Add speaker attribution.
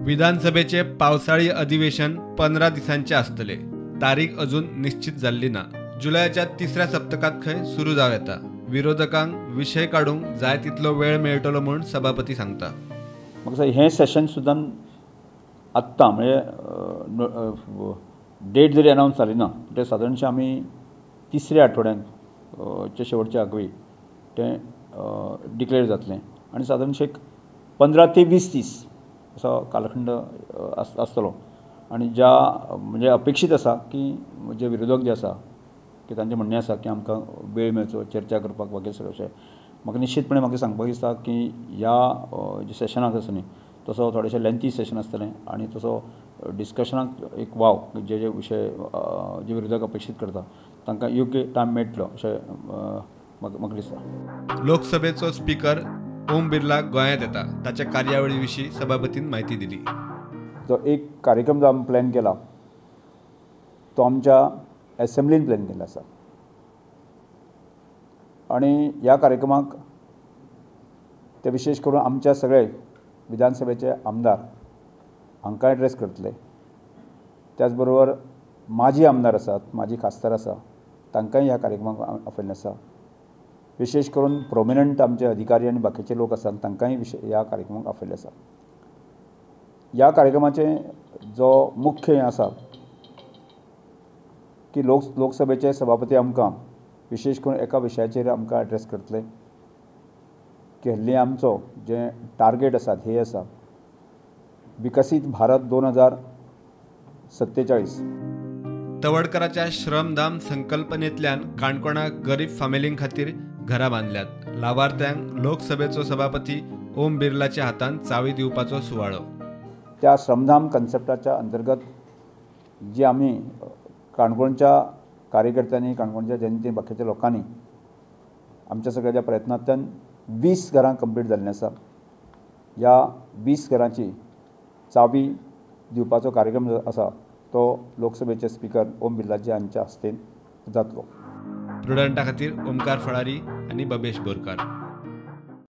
Speaker 1: विधानसभेचे पावसाळी अधिवेशन 15 दिसांचे आसतले। तारीख अजून निश्चित जाल्ली ना। जुलयाच्या तिसऱ्या सप्तकात खंय सुरू जाव येता। विरोधकांक विषय काडूंक जाय तितलो वेळ मेळटलो म्हूण सभापती सांगता।
Speaker 2: म्हाका हे सेशन सुद्दां आत्तां म्हणजे डेट जरी अनाउन्स जाली ना ते सादारणशे आमी तिसऱ्या आठवड्यात शेवटच्या आगवी ते डिक्लेअर जातलें आनी सादारणशे 15 ते 20 दीस असो कालखंड आसतलो। आनी ज्या म्हणजे अपेक्षीत आसा की जे विरोधक जे आसा की तांचें म्हणणें आसा की आमकां वेळ मेळचो चर्चा करपाक वगैरे सगळें म्हाका निश्चितपणे म्हाका सांगपाक दिसता की ह्या जे सेशनाक आसा न्ही तसो थोडेशें लेंथी सेशन आसतलें आनी तसो डिस्कशनाक एक वाव जे विशय जे विरोधक अपेक्षीत करता तांकां योग्य टायम मेळटलो अशें म्हाका दिसता।
Speaker 1: लोकसभेचो स्पीकर ओम बिर्ला गोंयांत येता। ताच्या कार्यावळी विशीं सभापतीन म्हायती दिली।
Speaker 2: जो एक कार्यक्रम जो आमी प्लॅन केला तो आमच्या एसेंब्लीन प्लॅन केल्लो आसा आनी ह्या कार्यक्रमाक ते विशेश करून आमच्या सगळे विधानसभेचे आमदार हांकां एड्रेस करतले। त्याच बरोबर माजी आमदार आसात माजी खासदार आसा तांकांय ह्या कार्यक्रमाक आपयल्लें आसा। विशेष करून प्रोमिनंट आमचे अधिकारी आनी बाकीचे लोक आसात तांकांय ह्या कार्यक्रमाक आपयल्लें आसा। ह्या कार्यक्रमाचे जो मुख्य हें आसा की लोकसभेचे सभापती आमकां विशेष करून एका विशयाचेर आमकां एड्रेस करतले की हल्ली आमचो जे टार्गेट आसा ध्येय आसा विकसीत भारत 2047।
Speaker 1: तवडकराच्या श्रमधाम संकल्पनेंतल्यान काणकोणाक गरीब फामिलीं खातीर घरां बांदल्यात। लाभार्थ्यांक लोकसभेचो सभापती ओम बिर्लाच्या हातान चावी दिवपाचो सुवाळो।
Speaker 2: त्या श्रमधाम कन्सेप्टाच्या अंतर्गत जी आमी काणकोणच्या कार्यकर्त्यांनी काणकोणच्या जनते बाकीच्या लोकांनी आमच्या सगळ्या प्रयत्नांतल्यान 20 घरां कंप्लीट जाल्लीं आसा। ह्या 20 घरांची चावी दिवपाचो कार्यक्रम जो आसा तो लोकसभेचे स्पीकर ओम बिर्लाजी हांच्या हस्तेन जातलो।
Speaker 1: प्रुडंटा खातीर ओमकार फळारी आनी बबेश बोरकार।